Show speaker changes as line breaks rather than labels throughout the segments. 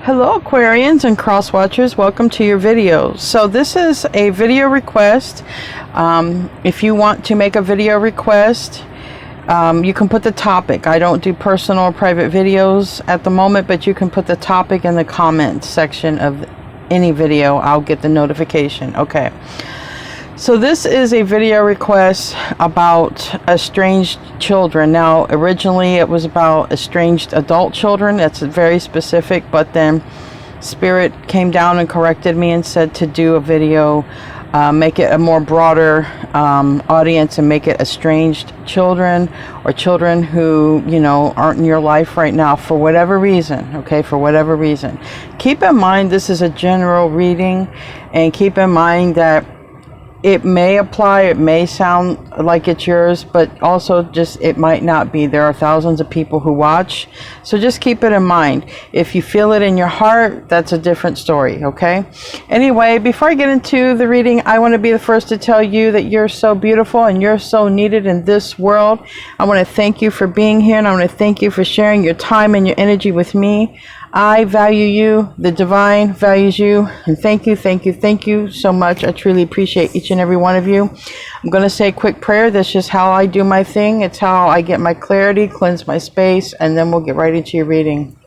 Hello Aquarians and cross watchers, welcome to your video. So this is a video request. If you want to make a video request, you can put the topic. I don't do personal or private videos at the moment, but you can put the topic in the comments section of any video. I'll get the notification. Okay. So this is a video request about estranged children. Now, originally it was about estranged adult children. That's very specific, but then Spirit came down and corrected me and said to do a video, make it a more broader audience and make it estranged children or children who, you know, aren't in your life right now for whatever reason, okay, for whatever reason. Keep in mind this is a general reading, and keep in mind that it may apply, it may sound like it's yours, but also just it might not be. There are thousands of people who watch, so just keep it in mind. If you feel it in your heart, that's a different story, okay? Anyway, before I get into the reading, I want to be the first to tell you that you're so beautiful and you're so needed in this world. I want to thank you for being here, and I want to thank you for sharing your time and your energy with me. I value you, the divine values you, and thank you so much. I truly appreciate each and every one of you. I'm going to say a quick prayer. That's just how I do my thing. It's how I get my clarity, cleanse my space, and then we'll get right into your reading.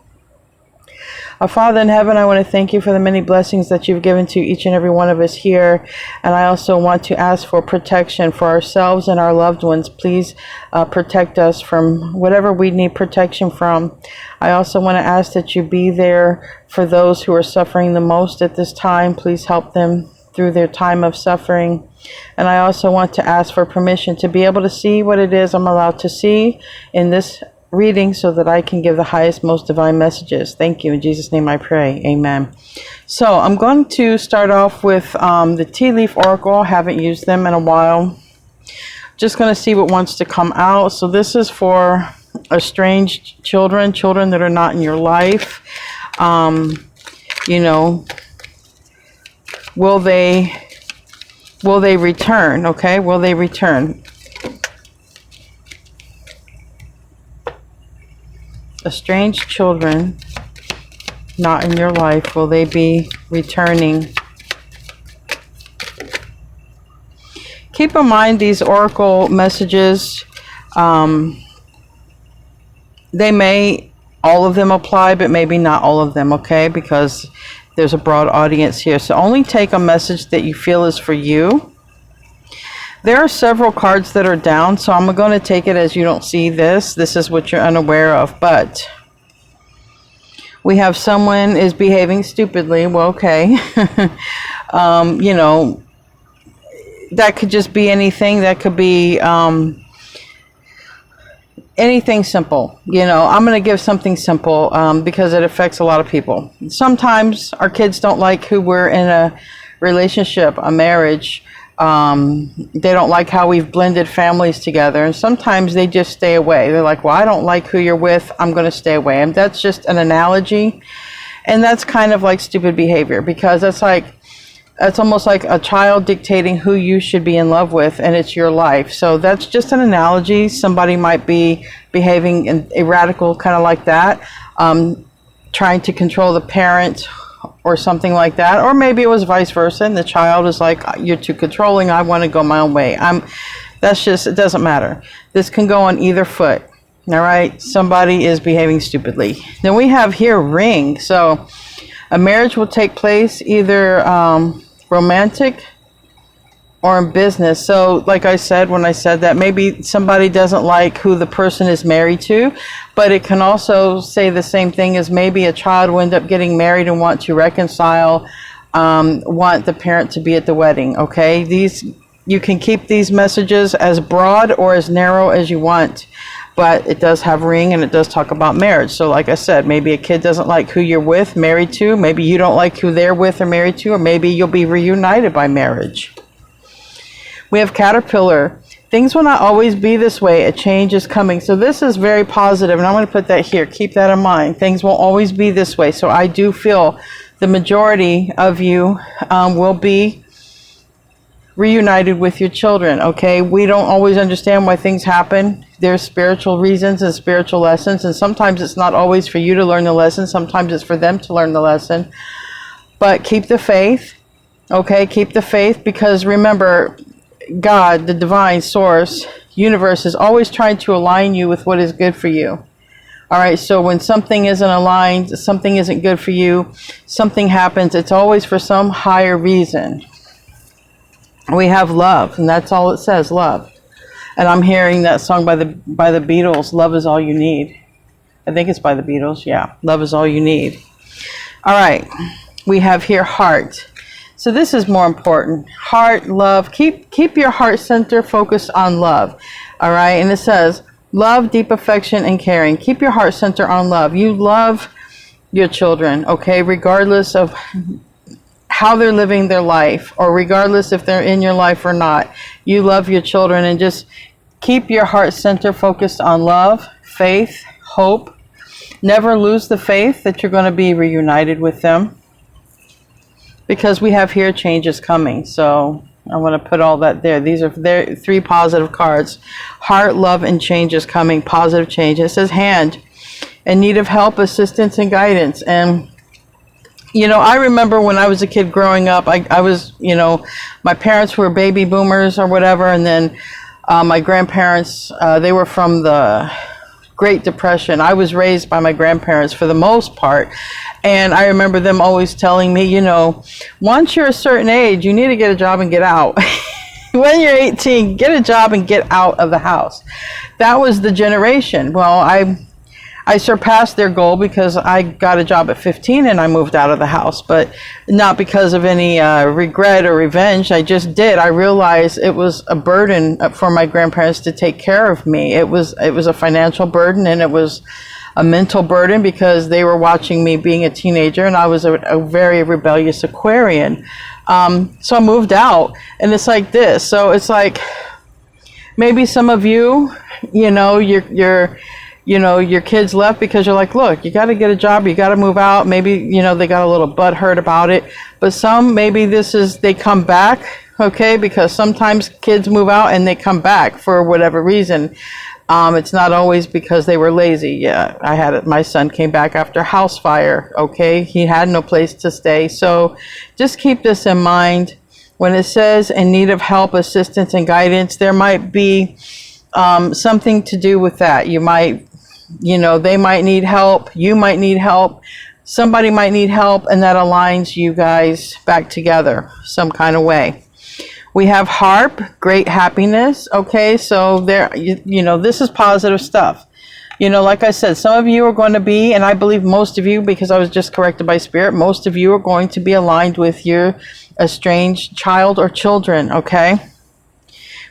Our Father in heaven, I want to thank you for the many blessings that you've given to each and every one of us here. And I also want to ask for protection for ourselves and our loved ones. Please protect us from whatever we need protection from. I also want to ask that you be there for those who are suffering the most at this time. Please help them through their time of suffering. And I also want to ask for permission to be able to see what it is I'm allowed to see in this reading, so that I can give the highest, most divine messages. Thank you. In Jesus' name I pray. Amen. So I'm going to start off with the tea leaf oracle. I haven't used them in a while. Just going to see what wants to come out. So this is for estranged children, children that are not in your life. You know, will they return? Okay, will they return? Estranged children not in your life, will they be returning? Keep in mind these oracle messages, they may, all of them apply, but maybe not all of them, okay? Because there's a broad audience here. So only take a message that you feel is for you. There are several cards that are down, so I'm going to take it as you don't see this. This is what you're unaware of. But we have someone is behaving stupidly. Well, okay. You know, that could just be anything. That could be anything simple. You know, I'm going to give something simple because it affects a lot of people. Sometimes our kids don't like who we're in a relationship, a marriage. They don't like how we've blended families together, and sometimes they just stay away. They're like, well, I don't like who you're with, I'm going to stay away. And that's just an analogy, and that's kind of like stupid behavior, because that's almost like a child dictating who you should be in love with, and it's your life. So that's just an analogy. Somebody might be behaving in a radical kind of like that, trying to control the parent or something like that, or maybe it was vice versa, and the child is like, you're too controlling, I want to go my own way. That's just, it doesn't matter. This can go on either foot. All right, somebody is behaving stupidly. Then we have here ring. So a marriage will take place either romantic or in business. So like I said, when I said that, maybe somebody doesn't like who the person is married to, but it can also say the same thing as maybe a child will end up getting married and want to reconcile, want the parent to be at the wedding. Okay, you can keep these messages as broad or as narrow as you want, but it does have ring, and it does talk about marriage. So like I said, maybe a kid doesn't like who you're with, married to, maybe you don't like who they're with or married to, or maybe you'll be reunited by marriage. We have caterpillar. Things will not always be this way. A change is coming. So this is very positive, and I'm going to put that here. Keep that in mind. Things won't always be this way. So I do feel the majority of you will be reunited with your children. Okay, we don't always understand why things happen. There's spiritual reasons and spiritual lessons, and sometimes it's not always for you to learn the lesson, sometimes it's for them to learn the lesson. But keep the faith. Okay, keep the faith, because remember, God, the divine source, universe, is always trying to align you with what is good for you. All right, so when something isn't aligned, something isn't good for you, something happens, it's always for some higher reason. We have love, and that's all it says, love. And I'm hearing that song by the Beatles, Love Is All You Need. I think it's by the Beatles, yeah. Love is all you need. All right, we have here heart. So this is more important. Heart, love. Keep your heart center focused on love. All right, and it says, love, deep affection, and caring. Keep your heart center on love. You love your children, okay, regardless of how they're living their life, or regardless if they're in your life or not. You love your children, and just keep your heart center focused on love, faith, hope. Never lose the faith that you're going to be reunited with them, because we have here changes coming. So I want to put all that there. These are three positive cards. Heart, love, and change is coming. Positive change. It says hand, in need of help, assistance, and guidance. And you know, I remember when I was a kid growing up, I was, you know, my parents were baby boomers or whatever, and then my grandparents, they were from the Great Depression. I was raised by my grandparents for the most part, and I remember them always telling me, you know, once you're a certain age, you need to get a job and get out. When you're 18, get a job and get out of the house. That was the generation. Well, I surpassed their goal, because I got a job at 15 and I moved out of the house, but not because of any regret or revenge. I just did. I realized it was a burden for my grandparents to take care of me. It was a financial burden, and it was a mental burden, because they were watching me being a teenager, and I was a very rebellious Aquarian. So I moved out, and it's like this. So it's like, maybe some of you, you know, you know, your kids left because you're like, look, you got to get a job, you got to move out. Maybe, you know, they got a little butthurt about it. But some, maybe they come back, okay, because sometimes kids move out and they come back for whatever reason. It's not always because they were lazy. Yeah, my son came back after a house fire, okay? He had no place to stay. So just keep this in mind. When it says in need of help, assistance, and guidance, there might be something to do with that. You might, you know, they might need help, you might need help, somebody might need help, and that aligns you guys back together some kind of way. We have harp, great happiness. Okay, so there, you know, this is positive stuff. You know, like I said, some of you are going to be, and I believe most of you, because I was just corrected by Spirit, most of you are going to be aligned with your estranged child or children, okay?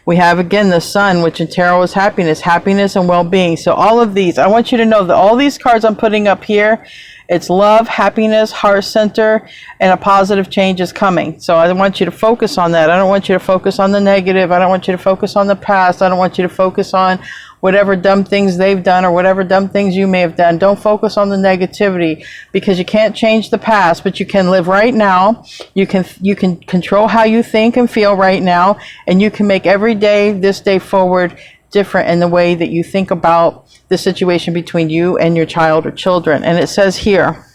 We have, again, the sun, which in tarot is happiness, happiness and well-being. So all of these, I want you to know that all these cards I'm putting up here, it's love, happiness, heart center, and a positive change is coming. So I want you to focus on that. I don't want you to focus on the negative. I don't want you to focus on the past. I don't want you to focus on whatever dumb things they've done or whatever dumb things you may have done. Don't focus on the negativity, because you can't change the past, but you can live right now. You can control how you think and feel right now, and you can make every day, this day forward, different in the way that you think about the situation between you and your child or children. And it says here,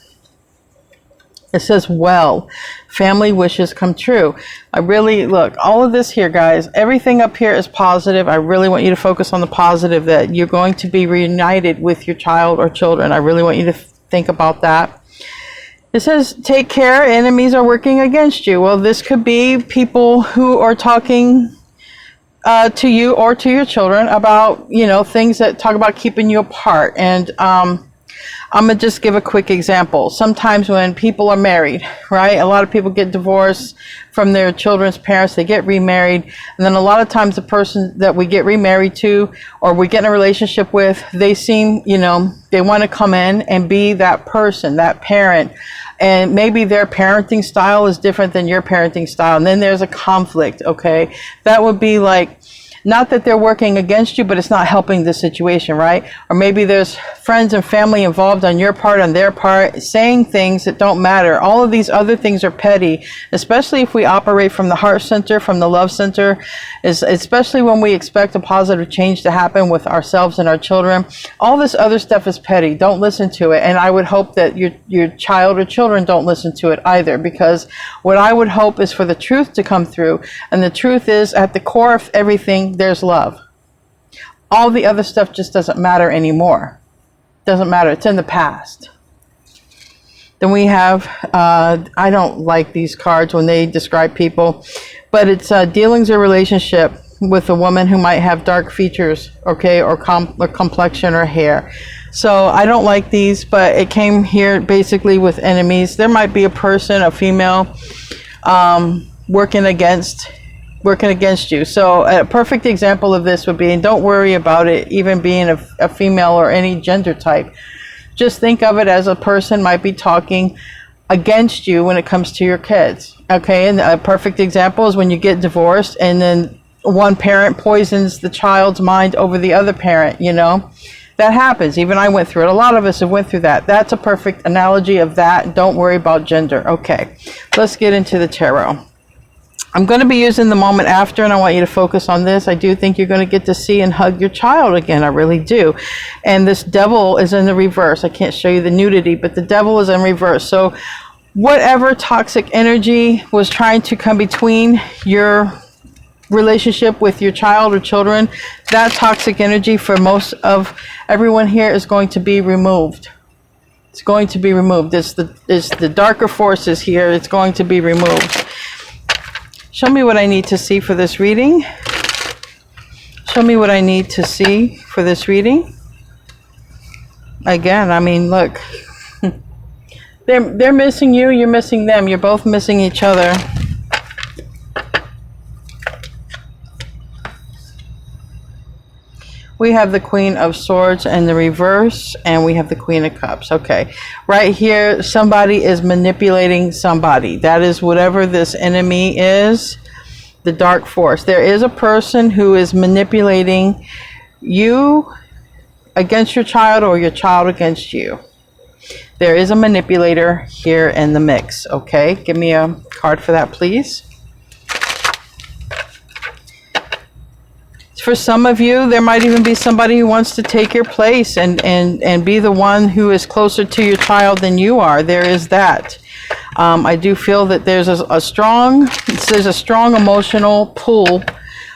it says, well, family wishes come true. I really, look, all of this here, guys, everything up here is positive. I really want you to focus on the positive, that you're going to be reunited with your child or children. I really want you to think about that. It says, take care, enemies are working against you. Well, this could be people who are talking to you or to your children about, you know, things that talk about keeping you apart. And I'm going to just give a quick example. Sometimes when people are married, right? A lot of people get divorced from their children's parents. They get remarried. And then a lot of times the person that we get remarried to or we get in a relationship with, they seem, you know, they want to come in and be that person, that parent. And maybe their parenting style is different than your parenting style. And then there's a conflict, okay? That would be like, Not that they're working against you, but it's not helping the situation, right? Or maybe there's friends and family involved on your part, on their part, saying things that don't matter. All of these other things are petty, especially if we operate from the heart center, from the love center, especially when we expect a positive change to happen with ourselves and our children. All this other stuff is petty. Don't listen to it. And I would hope that your child or children don't listen to it either, because what I would hope is for the truth to come through. And the truth is, at the core of everything, there's love. All the other stuff just doesn't matter anymore. Doesn't matter. It's in the past. Then we have, I don't like these cards when they describe people, but it's dealings or relationship with a woman who might have dark features, okay, or complexion or hair. So I don't like these, but it came here basically with enemies. There might be a person, a female, working against you. So a perfect example of this would be, and don't worry about it even being a female or any gender type. Just think of it as a person might be talking against you when it comes to your kids. Okay, and a perfect example is when you get divorced and then one parent poisons the child's mind over the other parent, you know. That happens. Even I went through it. A lot of us have went through that. That's a perfect analogy of that. Don't worry about gender. Okay, let's get into the tarot. I'm going to be using the moment after, and I want you to focus on this. I do think you're going to get to see and hug your child again. I really do. And this devil is in the reverse. I can't show you the nudity, but the devil is in reverse. So whatever toxic energy was trying to come between your relationship with your child or children, that toxic energy for most of everyone here is going to be removed. It's going to be removed. It's the darker forces here. It's going to be removed. Show me what I need to see for this reading. Show me what I need to see for this reading. Again, I mean, look. They're missing you, you're missing them. You're both missing each other. We have the Queen of Swords in the reverse, and we have the Queen of Cups. Okay, right here, somebody is manipulating somebody. That is whatever this enemy is, the dark force. There is a person who is manipulating you against your child, or your child against you. There is a manipulator here in the mix. Okay, give me a card for that, please. For some of you, there might even be somebody who wants to take your place and be the one who is closer to your child than you are. There is that. I do feel that there's a strong emotional pull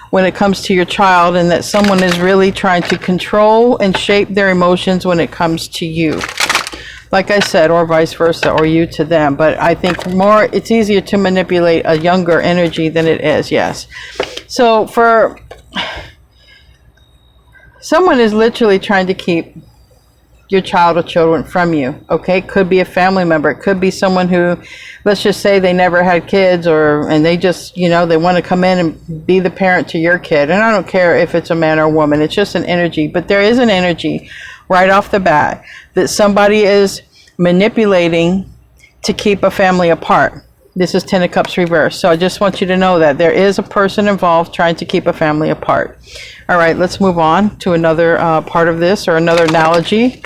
when it comes to your child, and that someone is really trying to control and shape their emotions when it comes to you. Like I said, or vice versa, or you to them. But I think it's easier to manipulate a younger energy than it is, yes. So for someone is literally trying to keep your child or children from you, okay? Could be a family member. It could be someone who, let's just say they never had kids, and they just, you know, they want to come in and be the parent to your kid. And I don't care if it's a man or a woman. It's just an energy. But there is an energy right off the bat that somebody is manipulating to keep a family apart. This is Ten of Cups reverse. So I just want you to know that there is a person involved trying to keep a family apart. All right, let's move on to another part of this, or another analogy,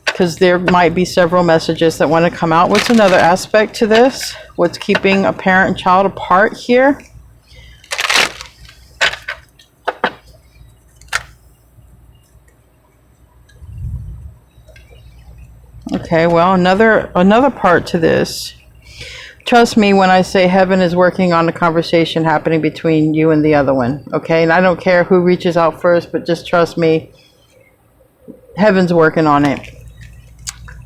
because there might be several messages that want to come out. What's another aspect to this? What's keeping a parent and child apart here? Okay, well, another part to this. Trust me when I say heaven is working on the conversation happening between you and the other one, okay? And I don't care who reaches out first, but just trust me, heaven's working on it.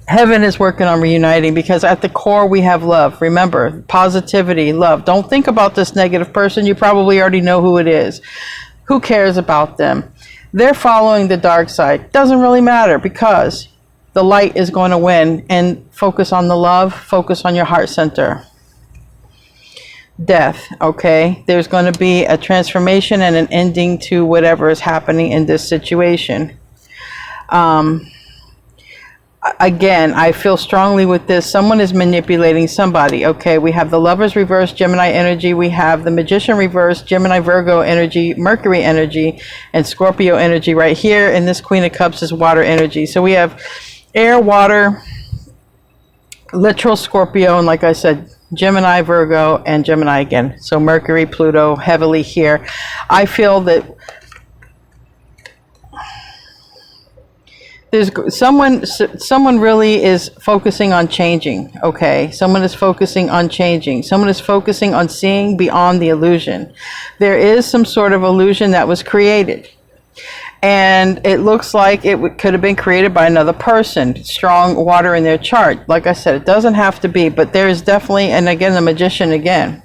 Heaven is working on reuniting, because at the core we have love. Remember, positivity, love. Don't think about this negative person. You probably already know who it is. Who cares about them? They're following the dark side. Doesn't really matter, because the light is going to win. And focus on the love. Focus on your heart center. Death, okay? There's going to be a transformation and an ending to whatever is happening in this situation. again, I feel strongly with this. Someone is manipulating somebody. Okay, we have the Lovers reverse, Gemini energy. We have the Magician reverse, Gemini, Virgo energy, Mercury energy, and Scorpio energy right here. And this Queen of Cups is water energy. So we have air, water, literal Scorpio, and like I said, Gemini, Virgo, and Gemini again. So Mercury, Pluto, heavily here. I feel that there's someone really is focusing on changing. Okay, someone is focusing on changing. Someone is focusing on seeing beyond the illusion. There is some sort of illusion that was created, and it looks like it could have been created by another person. Strong water in their chart. Like I said, it doesn't have to be, but there is definitely, and again, the Magician again.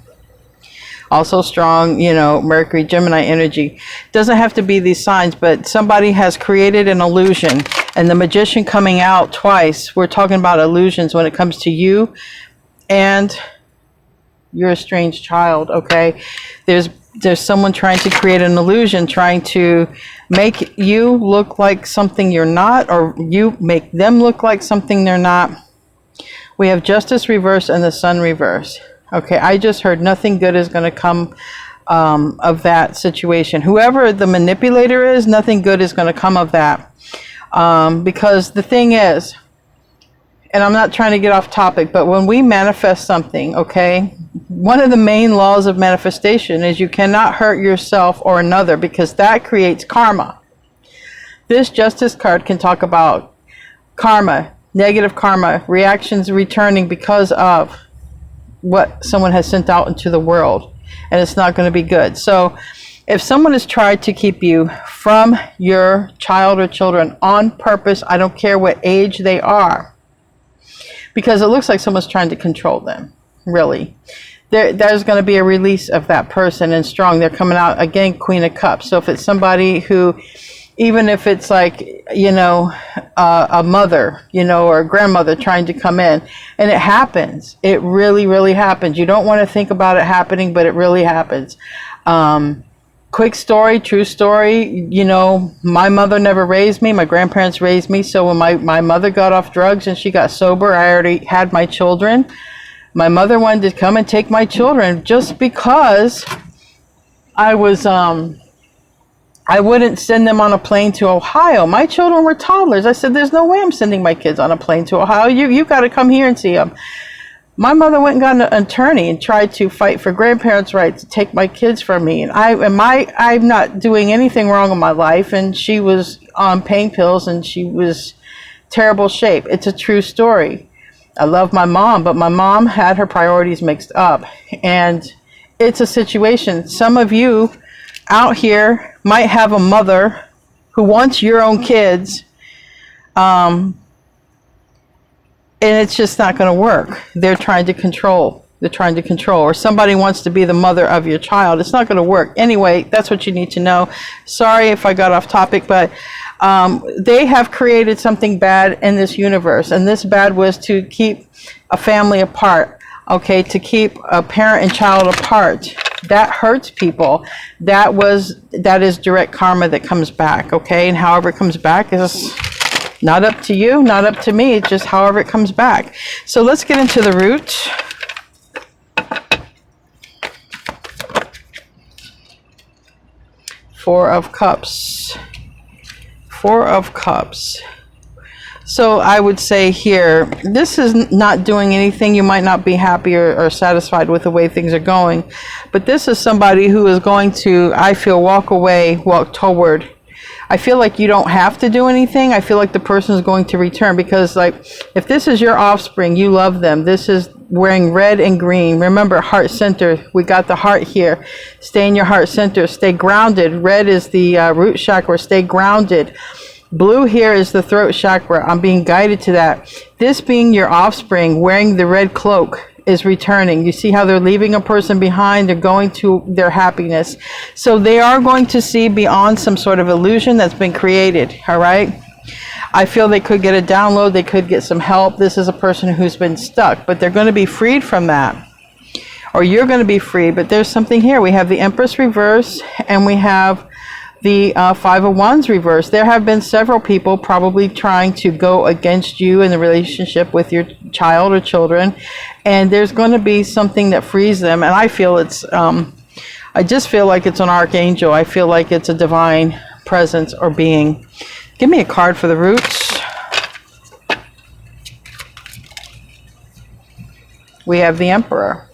Also strong, you know, Mercury, Gemini energy. Doesn't have to be these signs, but somebody has created an illusion. And the Magician coming out twice. We're talking about illusions when it comes to you and your estranged child, okay? There's someone trying to create an illusion, trying to make you look like something you're not, or you make them look like something they're not. We have Justice reverse and the Sun reverse. Okay, I just heard nothing good is going to come of that situation. Whoever the manipulator is, nothing good is going to come of that. Because the thing is, and I'm not trying to get off topic, but when we manifest something, okay, one of the main laws of manifestation is you cannot hurt yourself or another, because that creates karma. This Justice card can talk about karma, negative karma, reactions returning because of what someone has sent out into the world, and it's not going to be good. So if someone has tried to keep you from your child or children on purpose, I don't care what age they are, because it looks like someone's trying to control them, really. There's going to be a release of that person, and strong. They're coming out, again, Queen of Cups. So if it's somebody who, even if it's like, you know, a mother, you know, or a grandmother trying to come in, and it happens. It really, really happens. You don't want to think about it happening, but it really happens. Quick story, true story. You know, my mother never raised me. My grandparents raised me. So when my mother got off drugs and she got sober, I already had my children. My mother wanted to come and take my children just because I was, I wouldn't send them on a plane to Ohio. My children were toddlers. I said, there's no way I'm sending my kids on a plane to Ohio. You got to come here and see them. My mother went and got an attorney and tried to fight for grandparents' rights to take my kids from me. And I'm not doing anything wrong in my life. And she was on pain pills and she was terrible shape. It's a true story. I love my mom, but my mom had her priorities mixed up. And it's a situation. Some of you out here might have a mother who wants your own kids, and it's just not going to work. They're trying to control. Or somebody wants to be the mother of your child. It's not going to work. Anyway, that's what you need to know. Sorry if I got off topic, but they have created something bad in this universe, and this bad was to keep a family apart. Okay, to keep a parent and child apart. That hurts people. That is direct karma that comes back. Okay, and however it comes back is not up to you, not up to me. It's just however it comes back. So let's get into the root. Four of Cups. Four of Cups. So I would say here, this is not doing anything. You might not be happy or satisfied with the way things are going. But this is somebody who is going to, I feel, walk away, walk toward. I feel like you don't have to do anything. I feel like the person is going to return, because like if this is your offspring, you love them. This is wearing red and green. Remember, heart center. We got the heart here. Stay in your heart center. Stay grounded. Red is the root chakra. Stay grounded. Blue here is the throat chakra. I'm being guided to that. This being your offspring, wearing the red cloak, is returning. You see how they're leaving a person behind. They're going to their happiness. So they are going to see beyond some sort of illusion that's been created. All right. I feel they could get a download. They could get some help. This is a person who's been stuck, but they're going to be freed from that. Or you're going to be free. But there's something here. We have the Empress reverse, and we have the Five of Wands reversed. There have been several people probably trying to go against you in the relationship with your child or children, and there's going to be something that frees them. And I feel it's I just feel like it's an archangel. I feel like it's a divine presence or being. Give me a card for the roots. We have the Emperor.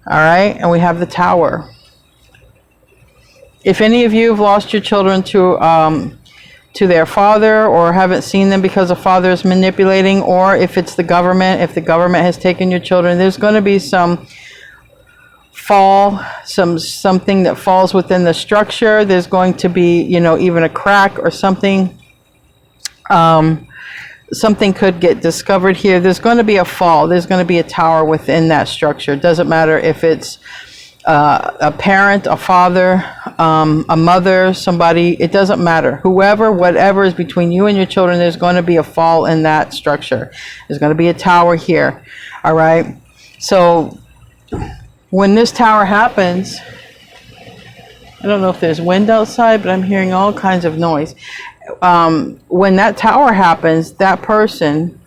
All right, and we have the Tower. If any of you have lost your children to their father, or haven't seen them because the father is manipulating, or if it's the government, if the government has taken your children, there's going to be some fall, something that falls within the structure. There's going to be, you know, even a crack or something. Something could get discovered here. There's going to be a fall. There's going to be a tower within that structure. It doesn't matter if it's a parent, a father, a mother, somebody. It doesn't matter. Whoever, whatever is between you and your children, there's going to be a fall in that structure. There's going to be a tower here. All right. So when this tower happens, I don't know if there's wind outside, but I'm hearing all kinds of noise. When that tower happens, that person,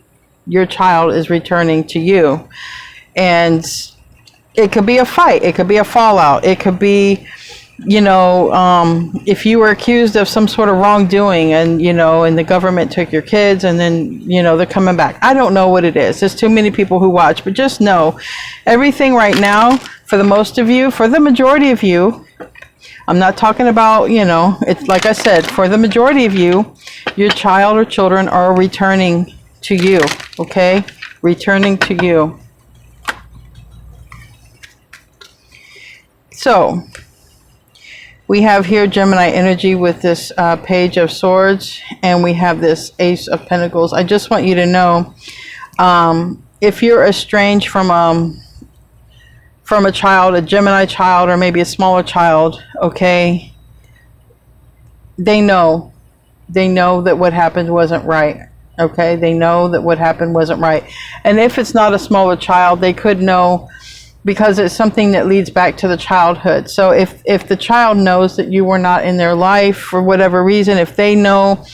your child, is returning to you. And it could be a fight. It could be a fallout. It could be, you know, if you were accused of some sort of wrongdoing and, you know, and the government took your kids and then, you know, they're coming back. I don't know what it is. There's too many people who watch, but just know everything right now, for the most of you, for the majority of you, I'm not talking about, you know, it's like I said, for the majority of you, your child or children are returning to you, okay? Returning to you. So, we have here Gemini energy with this Page of Swords, and we have this Ace of Pentacles. I just want you to know, if you're estranged from a child, a Gemini child, or maybe a smaller child, okay, they know that what happened wasn't right, okay? They know that what happened wasn't right. And if it's not a smaller child, they could know, because it's something that leads back to the childhood. So if the child knows that you were not in their life for whatever reason, if they know,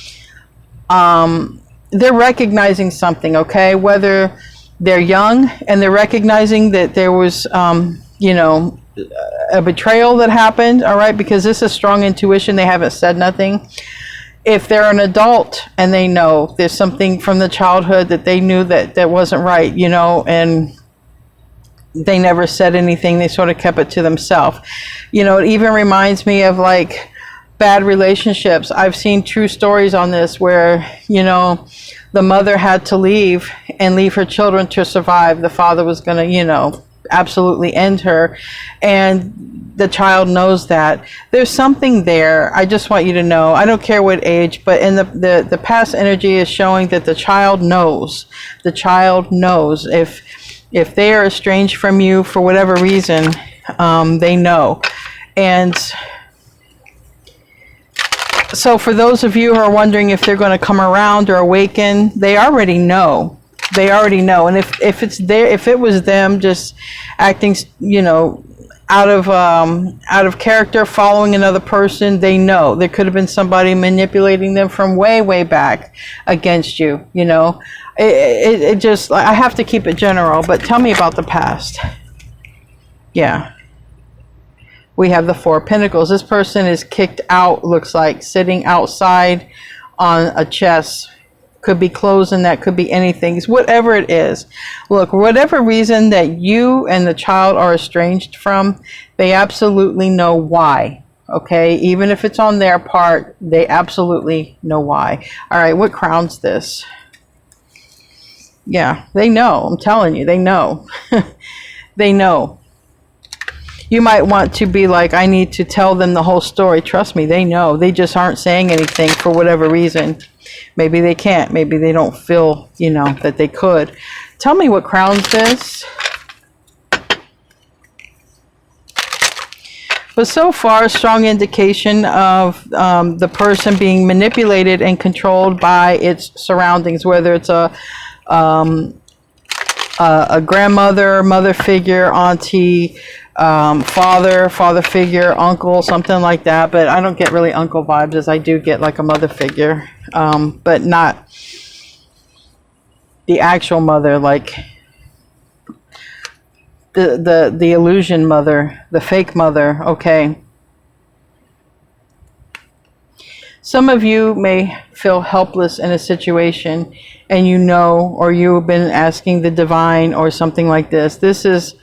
they're recognizing something, okay? Whether they're young and they're recognizing that there was, you know, a betrayal that happened, all right? Because this is strong intuition. They haven't said nothing. If they're an adult and they know there's something from the childhood that they knew that wasn't right, you know, and they never said anything. They sort of kept it to themselves. You know, it even reminds me of like bad relationships. I've seen true stories on this where, you know, the mother had to leave and leave her children to survive. The father was going to, you know, absolutely end her. And the child knows that. There's something there. I just want you to know. I don't care what age, but in the past energy is showing that the child knows. The child knows. If they are estranged from you for whatever reason, they know. And so for those of you who are wondering if they're going to come around or awaken, they already know. They already know. And if it was them just acting, you know, out of character, following another person, they know. There could have been somebody manipulating them from way back against you, you know. It just, I have to keep it general, but tell me about the past. Yeah. We have the Four of Pentacles. This person is kicked out, looks like, sitting outside on a chest. Could be clothes, and that could be anything. Whatever it is. Look, whatever reason that you and the child are estranged from, they absolutely know why. Okay? Even if it's on their part, they absolutely know why. All right, what crowns this? Yeah, they know. I'm telling you, they know. They know. You might want to be like, I need to tell them the whole story. Trust me, they know. They just aren't saying anything for whatever reason. Maybe they can't. Maybe they don't feel, you know, that they could. Tell me what crowns this. But so far, a strong indication of the person being manipulated and controlled by its surroundings, whether it's a grandmother, mother figure, auntie, father figure, uncle, something like that. But I don't get really uncle vibes, as I do get like a mother figure, but not the actual mother, like the illusion mother, the fake mother. Okay. Some of you may feel helpless in a situation, and you know, or you've been asking the divine or something like this. This is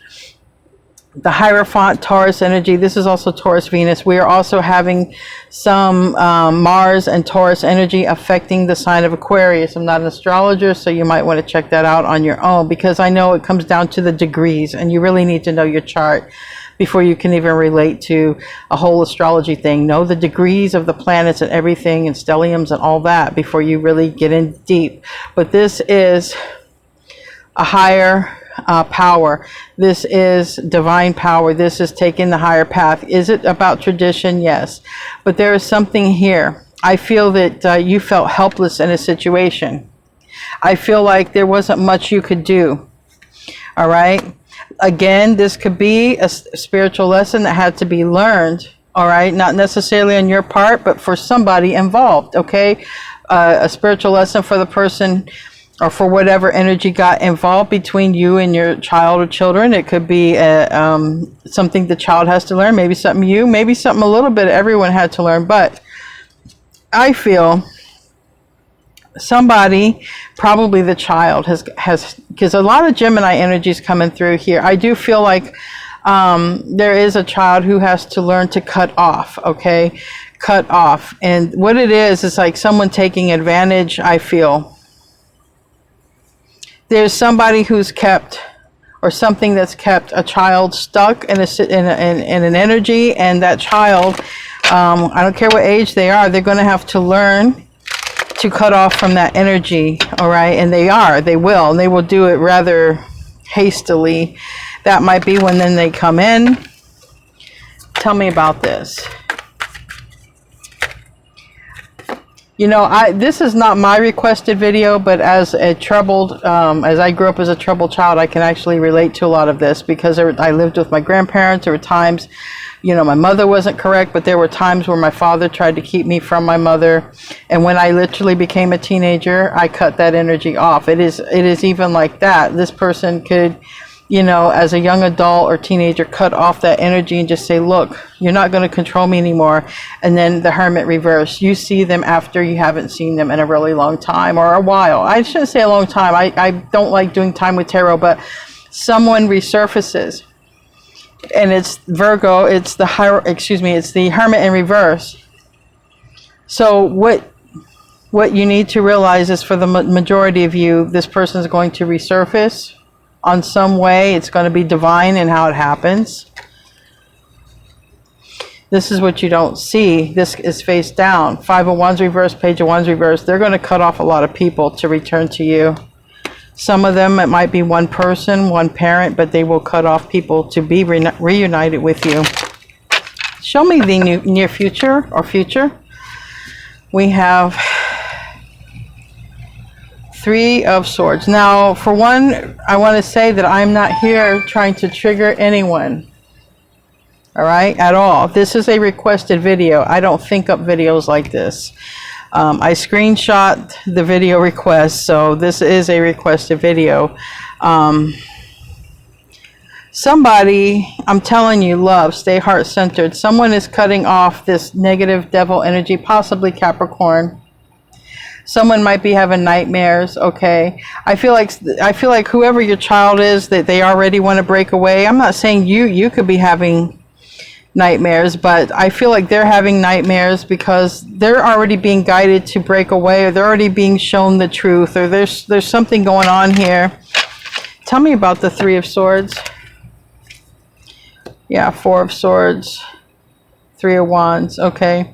the Hierophant, Taurus energy. This is also Taurus Venus. We are also having some Mars and Taurus energy affecting the sign of Aquarius. I'm not an astrologer, so you might want to check that out on your own, because I know it comes down to the degrees, and you really need to know your chart before you can even relate to a whole astrology thing. Know the degrees of the planets and everything, and stelliums and all that, before you really get in deep. But this is a higher power. This is divine power. This is taking the higher path. Is it about tradition? Yes. But there is something here. I feel that you felt helpless in a situation. I feel like there wasn't much you could do. All right. Again, this could be a spiritual lesson that had to be learned. All right. Not necessarily on your part, but for somebody involved. Okay. A spiritual lesson for the person, or for whatever energy got involved between you and your child or children. It could be something the child has to learn, maybe something maybe something a little bit everyone had to learn. But I feel somebody, probably the child, has because a lot of Gemini energy is coming through here. I do feel like there is a child who has to learn to cut off. Okay, cut off. And what it is like someone taking advantage. I feel there's somebody who's kept, or something that's kept a child stuck in an energy, and that child, I don't care what age they are, they're going to have to learn to cut off from that energy. All right. And they will, and they will do it rather hastily. That might be when then they come in. Tell me about this. You know, this is not my requested video, but as a troubled, as I grew up as a troubled child, I can actually relate to a lot of this, because I lived with my grandparents. There were times, you know, my mother wasn't correct, but there were times where my father tried to keep me from my mother. And when I literally became a teenager, I cut that energy off. It is even like that. This person could, you know, as a young adult or teenager, cut off that energy and just say, look, you're not going to control me anymore. And then the Hermit reverse. You see them after you haven't seen them in a really long time, or a while. I shouldn't say a long time. I don't like doing time with tarot, but someone resurfaces. And it's Virgo, it's the Hermit in reverse. So what you need to realize is, for the majority of you, this person is going to resurface on some way. It's going to be divine in how it happens. This is what you don't see. This is face down. 5 of Wands reverse, Page of Wands reverse. They're going to cut off a lot of people to return to you. Some of them, it might be one person, one parent, but they will cut off people to be reunited with you. Show me the near future or future. We have 3 of Swords. Now, for one, I want to say that I'm not here trying to trigger anyone. All right, at all. This is a requested video. I don't think up videos like this. I screenshot the video request, so this is a requested video. Somebody, I'm telling you, love, stay heart-centered. Someone is cutting off this negative devil energy, possibly Capricorn. Someone might be having nightmares. Okay, I feel like whoever your child is, that they already want to break away. I'm not saying you could be having nightmares, but I feel like they're having nightmares because they're already being guided to break away, or they're already being shown the truth, or there's something going on here. Tell me about the 3 of Swords. Yeah, 4 of Swords, 3 of Wands. Okay.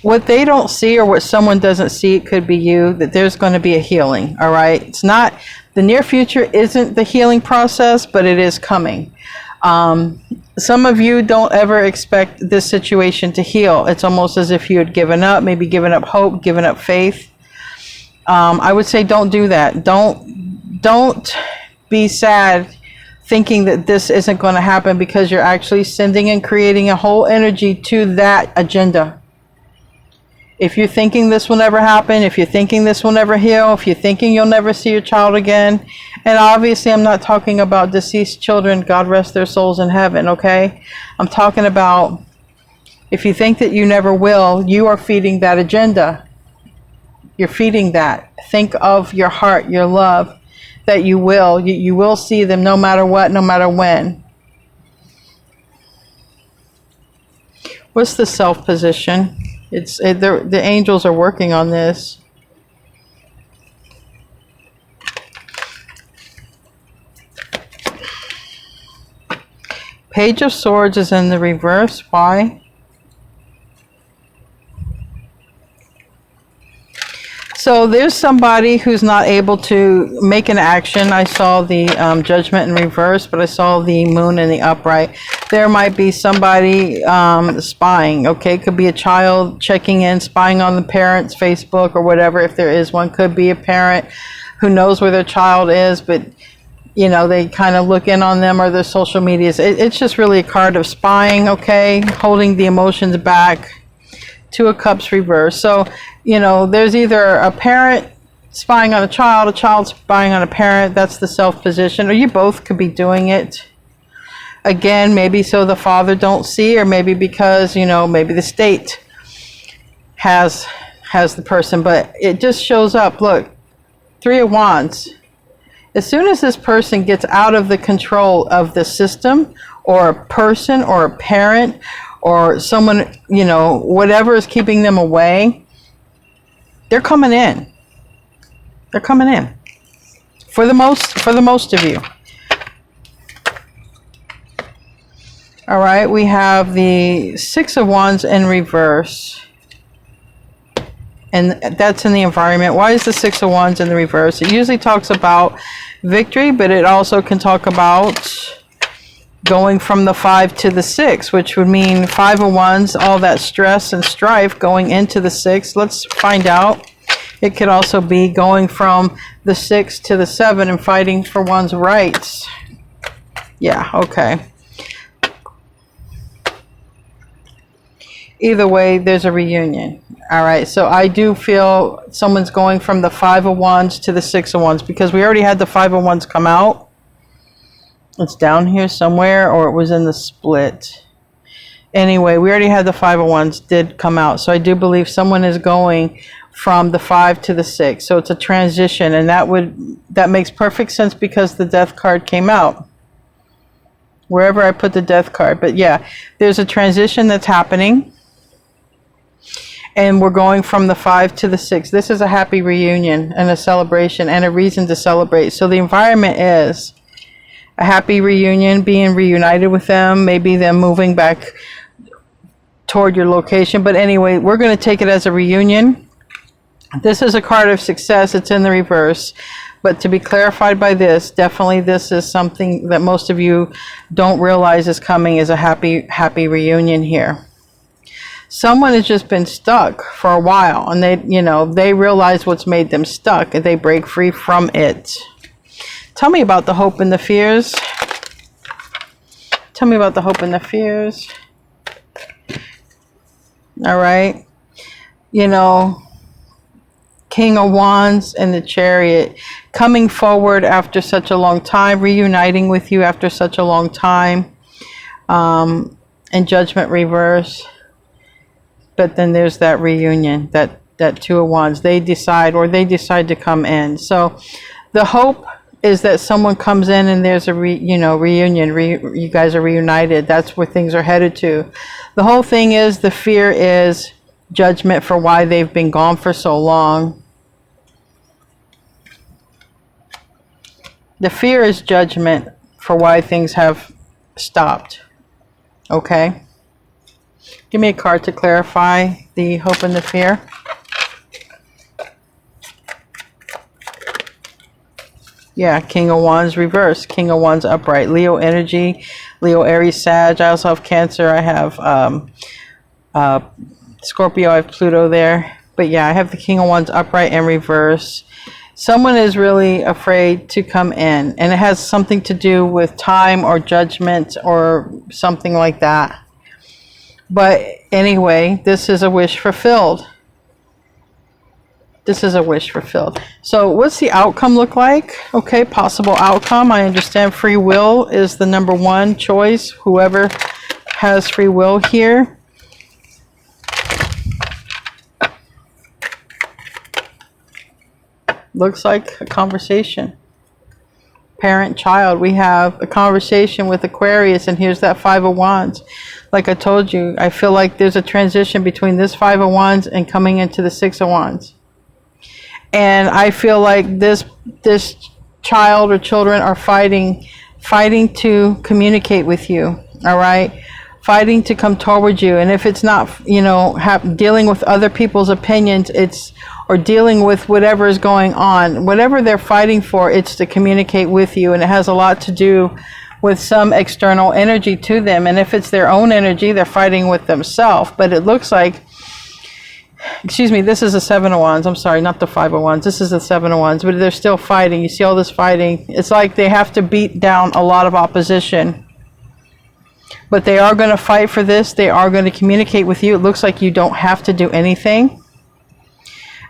What they don't see, or what someone doesn't see, it could be you, that there's going to be a healing. All right. It's not, the near future isn't the healing process, but it is coming. Some of you don't ever expect this situation to heal. It's almost as if you had given up, maybe given up hope, given up faith. I would say don't do that. Don't be sad thinking that this isn't going to happen, because you're actually sending and creating a whole energy to that agenda. If you're thinking this will never happen, if you're thinking this will never heal, if you're thinking you'll never see your child again, and obviously I'm not talking about deceased children, God rest their souls in heaven, okay? I'm talking about if you think that you never will, you are feeding that agenda. You're feeding that. Think of your heart, your love, that you will see them no matter what, no matter when. What's the self position? The angels are working on this. Page of Swords is in the reverse. Why? So there's somebody who's not able to make an action. I saw the Judgment in reverse, but I saw the Moon in the upright. There might be somebody spying, okay? Could be a child checking in, spying on the parent's Facebook or whatever, if there is one. Could be a parent who knows where their child is, but, you know, they kind of look in on them or their social medias. It's just really a card of spying, okay? Holding the emotions back. Two of Cups reverse. So, you know, there's either a parent spying on a child spying on a parent. That's the self position, or you both could be doing it. Again, maybe so the father don't see, or maybe because, you know, maybe the state has the person, but it just shows up. Look, Three of Wands. As soon as this person gets out of the control of the system, or a person, or a parent, or someone, you know, whatever is keeping them away, they're coming in. They're coming in. For the most of you. All right, we have the Six of Wands in reverse. And that's in the environment. Why is the Six of Wands in the reverse? It usually talks about victory, but it also can talk about going from the 5 to the 6, which would mean Five of Wands, all that stress and strife going into the 6. Let's find out. It could also be going from the 6 to the 7 and fighting for one's rights. Yeah, okay. Either way, there's a reunion. All right, so I do feel someone's going from the Five of Wands to the Six of Wands, because we already had the Five of Wands come out. It's down here somewhere, or it was in the split. Anyway, we already had the Five of Wands did come out. So I do believe someone is going from the 5 to the 6. So it's a transition, and that makes perfect sense because the Death card came out. Wherever I put the Death card. But yeah, there's a transition that's happening. And we're going from the 5 to the 6. This is a happy reunion and a celebration and a reason to celebrate. So the environment is a happy reunion, being reunited with them, maybe them moving back toward your location. But anyway, we're going to take it as a reunion. This is a card of success. It's in the reverse. But to be clarified by this, definitely this is something that most of you don't realize is coming, is a happy reunion here. Someone has just been stuck for a while, and they realize what's made them stuck, and they break free from it. Tell me about the hope and the fears. Tell me about the hope and the fears. All right. You know, King of Wands and the Chariot, coming forward after such a long time, reuniting with you after such a long time, and Judgment reverse. But then there's that reunion, that Two of Wands. They decide to come in. So the hope is that someone comes in and there's a reunion. You guys are reunited. That's where things are headed to. The whole thing is, the fear is judgment for why they've been gone for so long. The fear is judgment for why things have stopped. Okay? Give me a card to clarify the hope and the fear. Yeah, King of Wands reverse, King of Wands upright, Leo energy, Leo, Aries, Sag. I also have Cancer. I have Scorpio. I have Pluto there. But yeah, I have the King of Wands upright and reverse. Someone is really afraid to come in, and it has something to do with time or judgment or something like that. But anyway, this is a wish fulfilled. This is a wish fulfilled. So what's the outcome look like? Okay, possible outcome. I understand free will is the number one choice. Whoever has free will here. Looks like a conversation. Parent-child. We have a conversation with Aquarius, and here's that Five of Wands. Like I told you, I feel like there's a transition between this Five of Wands and coming into the Six of Wands. And I feel like this child or children are fighting to communicate with you, all right? Fighting to come towards you. And if it's not, you know, dealing with other people's opinions, or dealing with whatever is going on, whatever they're fighting for, it's to communicate with you. And it has a lot to do with some external energy to them. And if it's their own energy, they're fighting with themselves. But it looks like, excuse me, this is the Seven of Wands. I'm sorry, not the Five of Wands. This is the Seven of Wands, but they're still fighting. You see all this fighting. It's like they have to beat down a lot of opposition. But they are going to fight for this. They are going to communicate with you. It looks like you don't have to do anything.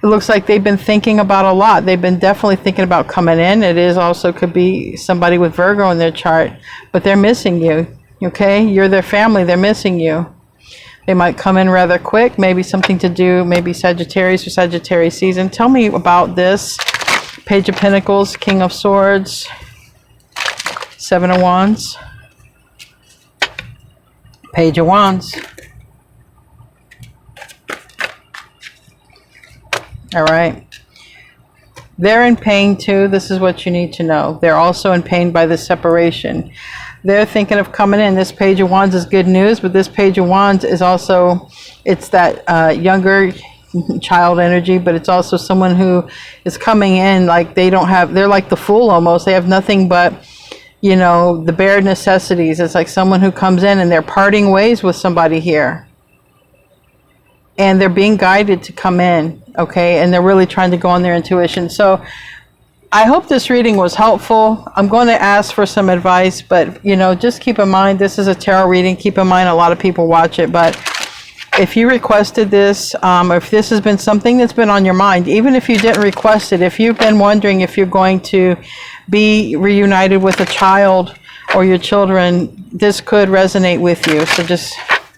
It looks like they've been thinking about a lot. They've been definitely thinking about coming in. It is also could be somebody with Virgo in their chart, but they're missing you. Okay, you're their family. They're missing you. They might come in rather quick. Maybe something to do. Maybe Sagittarius or Sagittarius season. Tell me about this. Page of Pentacles, King of Swords, Seven of Wands, Page of Wands. All right. They're in pain too. This is what you need to know. They're also in pain by the separation. They're thinking of coming in. This Page of Wands is good news, but this Page of Wands is also, it's that younger child energy, but it's also someone who is coming in like they don't have, they're like the fool almost. They have nothing but, you know, the bare necessities. It's like someone who comes in and they're parting ways with somebody here. And they're being guided to come in, okay? And they're really trying to go on their intuition. So I hope this reading was helpful. I'm going to ask for some advice, but, you know, just keep in mind, this is a tarot reading. Keep in mind, a lot of people watch it. But if you requested this, or if this has been something that's been on your mind, even if you didn't request it, if you've been wondering if you're going to be reunited with a child or your children, this could resonate with you. So just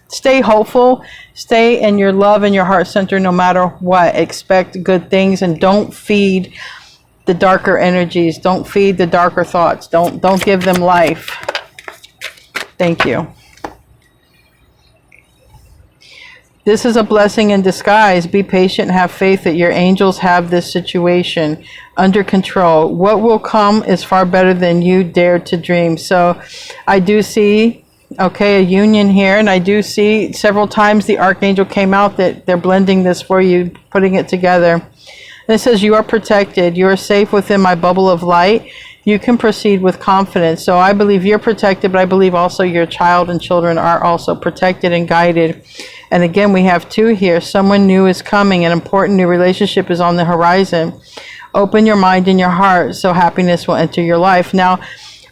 stay hopeful. Stay in your love and your heart center no matter what. Expect good things, and don't feed the darker energies. Don't feed the darker thoughts. Don't give them life. Thank you. This is a blessing in disguise. Be patient and have faith that your angels have this situation under control. What will come is far better than you dared to dream. So I do see, okay, a union here, and I do see several times the archangel came out that they're blending this for you, putting it together. And it says, you are protected. You are safe within my bubble of light. You can proceed with confidence. So I believe you're protected, but I believe also your child and children are also protected and guided. And again, we have two here. Someone new is coming. An important new relationship is on the horizon. Open your mind and your heart so happiness will enter your life. Now,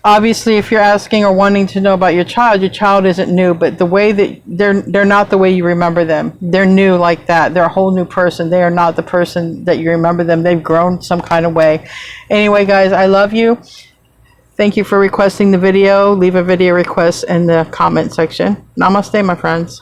obviously, if you're asking or wanting to know about your child isn't new, but the way that they're not the way you remember them. They're new like that. They're a whole new person. They are not the person that you remember them. They've grown some kind of way. Anyway, guys, I love you. Thank you for requesting the video. Leave a video request in the comment section. Namaste, my friends.